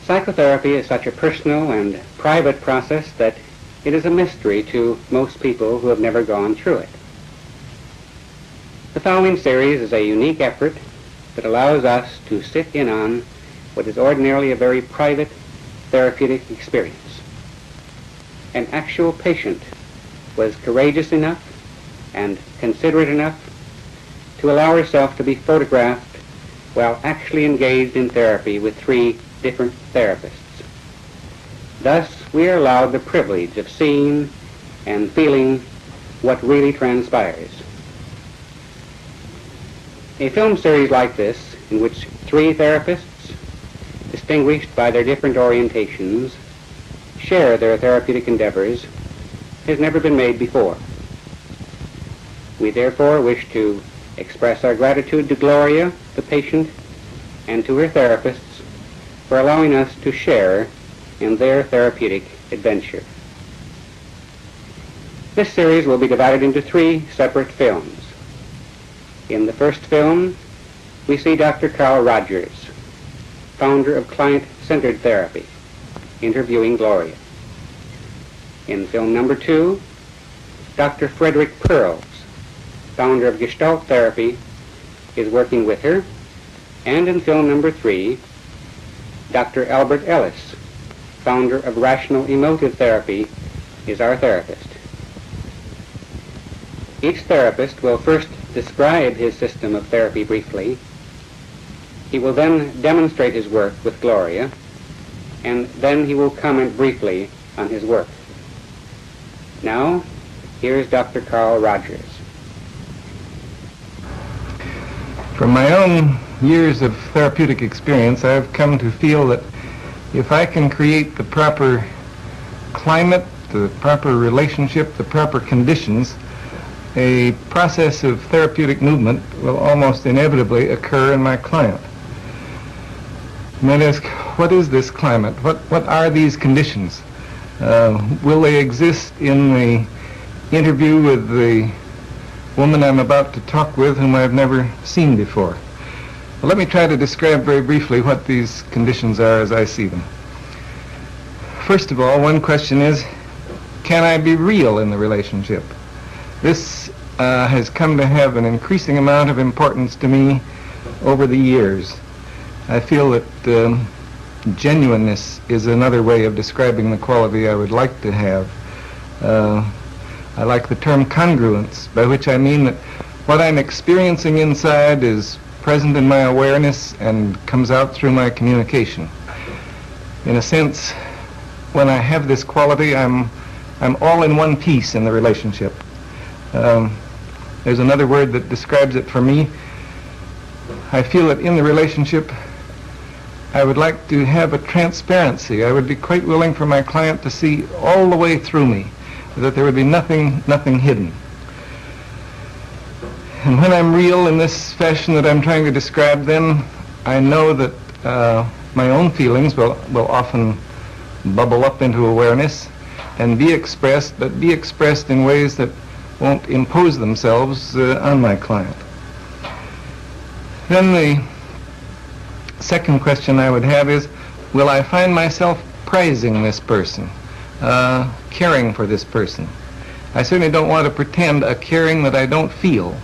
Psychotherapy is such a personal and private process that it is a mystery to most people who have never gone through it. The following series is a unique effort that allows us to sit in on what is ordinarily a very private therapeutic experience. An actual patient was courageous enough and considerate enough to allow herself to be photographed while actually engaged in therapy with 3 different therapists. Thus, we are allowed the privilege of seeing and feeling what really transpires. A film series like this, in which 3 therapists, distinguished by their different orientations, share their therapeutic endeavors, has never been made before. We therefore wish to express our gratitude to Gloria, the patient, and to her therapists for allowing us to share in their therapeutic adventure. This series will be divided into 3 separate films. In the first film, we see Dr. Carl Rogers, founder of client-centered therapy, interviewing Gloria. In film number 2, Dr. Frederick Pearls, founder of Gestalt therapy, is working with her. And in film number 3, Dr. Albert Ellis, founder of Rational Emotive Therapy, is our therapist. Each therapist will first describe his system of therapy briefly. He will then demonstrate his work with Gloria, and then he will comment briefly on his work. Now, here's Dr. Carl Rogers. From my own years of therapeutic experience, I've come to feel that if I can create the proper climate, the proper relationship, the proper conditions, a process of therapeutic movement will almost inevitably occur in my client. You might ask, what is this climate? What are these conditions? Will they exist in the interview with the woman I'm about to talk with, whom I've never seen before? Well, let me try to describe very briefly what these conditions are as I see them. First of all, one question is, can I be real in the relationship? This has come to have an increasing amount of importance to me over the years. I feel that genuineness is another way of describing the quality I would like to have. I like the term congruence, by which I mean that what I'm experiencing inside is present in my awareness and comes out through my communication. In a sense, when I have this quality, I'm all in one piece in the relationship. There's another word that describes it for me. I feel that in the relationship, I would like to have a transparency. I would be quite willing for my client to see all the way through me, that there would be nothing hidden. And when I'm real in this fashion that I'm trying to describe, then I know that my own feelings will often bubble up into awareness and be expressed, but be expressed in ways that won't impose themselves on my client. Then the second question I would have is, will I find myself prizing this person, caring for this person? I certainly don't want to pretend a caring that I don't feel.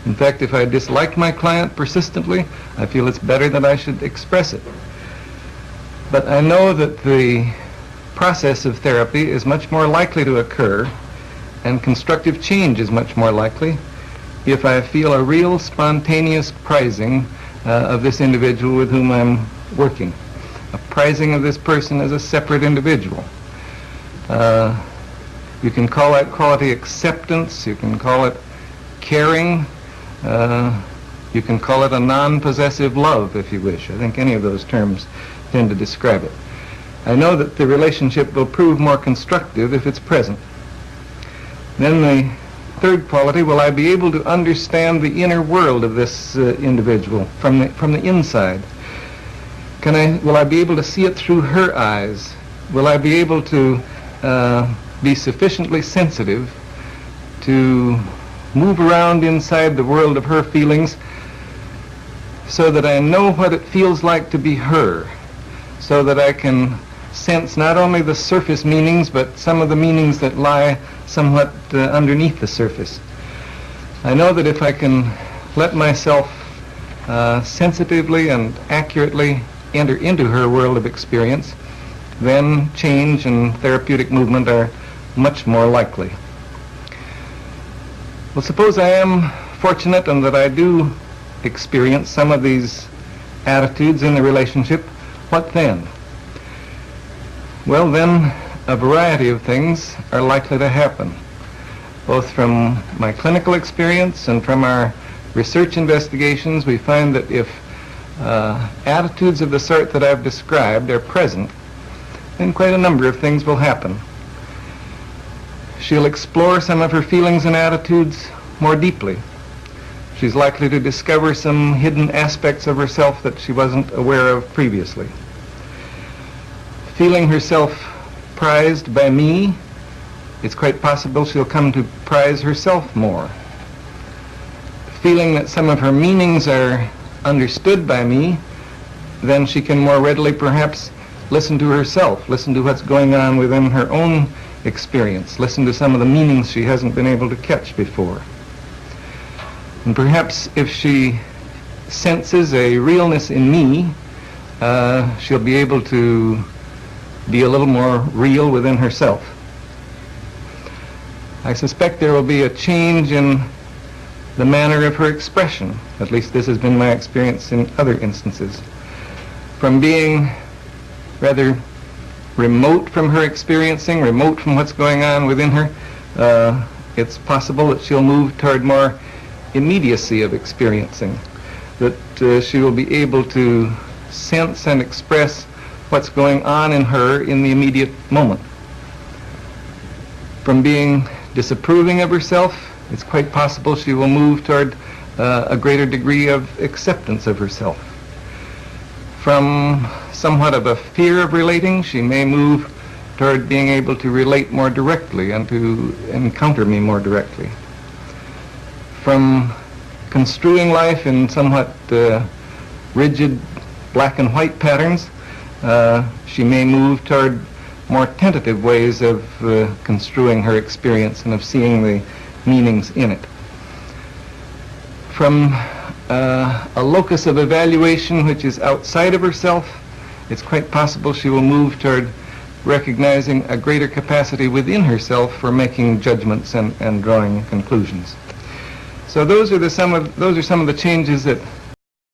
In fact, if I dislike my client persistently, I feel it's better that I should express it. But I know that the process of therapy is much more likely to occur and constructive change is much more likely if I feel a real spontaneous prizing of this individual with whom I'm working, a prizing of this person as a separate individual. You can call that quality acceptance, you can call it caring, you can call it a non-possessive love if you wish. I think any of those terms tend to describe it. I know that the relationship will prove more constructive if it's present. Then the third quality, will I be able to understand the inner world of this individual from the inside? Will I be able to see it through her eyes? Will I be able to be sufficiently sensitive to move around inside the world of her feelings so that I know what it feels like to be her, so that I can sense not only the surface meanings but some of the meanings that lie somewhat underneath the surface. I know that if I can let myself sensitively and accurately enter into her world of experience, then change and therapeutic movement are much more likely. Well, suppose I am fortunate and that I do experience some of these attitudes in the relationship, what then? Well, then a variety of things are likely to happen, both from my clinical experience and from our research investigations. We find that if attitudes of the sort that I've described are present, then quite a number of things will happen. She'll explore some of her feelings and attitudes more deeply. She's likely to discover some hidden aspects of herself that she wasn't aware of previously. Feeling herself prized by me, it's quite possible she'll come to prize herself more. Feeling that some of her meanings are understood by me, then she can more readily perhaps listen to herself, listen to what's going on within her own experience, listen to some of the meanings she hasn't been able to catch before. And perhaps if she senses a realness in me, she'll be able to be a little more real within herself. I suspect there will be a change in the manner of her expression. At least this has been my experience in other instances. From being rather remote from her experiencing, remote from what's going on within her, it's possible that she'll move toward more immediacy of experiencing, that she will be able to sense and express what's going on in her in the immediate moment. From being disapproving of herself, it's quite possible she will move toward a greater degree of acceptance of herself. From somewhat of a fear of relating, she may move toward being able to relate more directly and to encounter me more directly. From construing life in somewhat rigid black and white patterns, she may move toward more tentative ways of construing her experience and of seeing the meanings in it. From a locus of evaluation which is outside of herself, it's quite possible she will move toward recognizing a greater capacity within herself for making judgments and drawing conclusions. So those are some of the changes that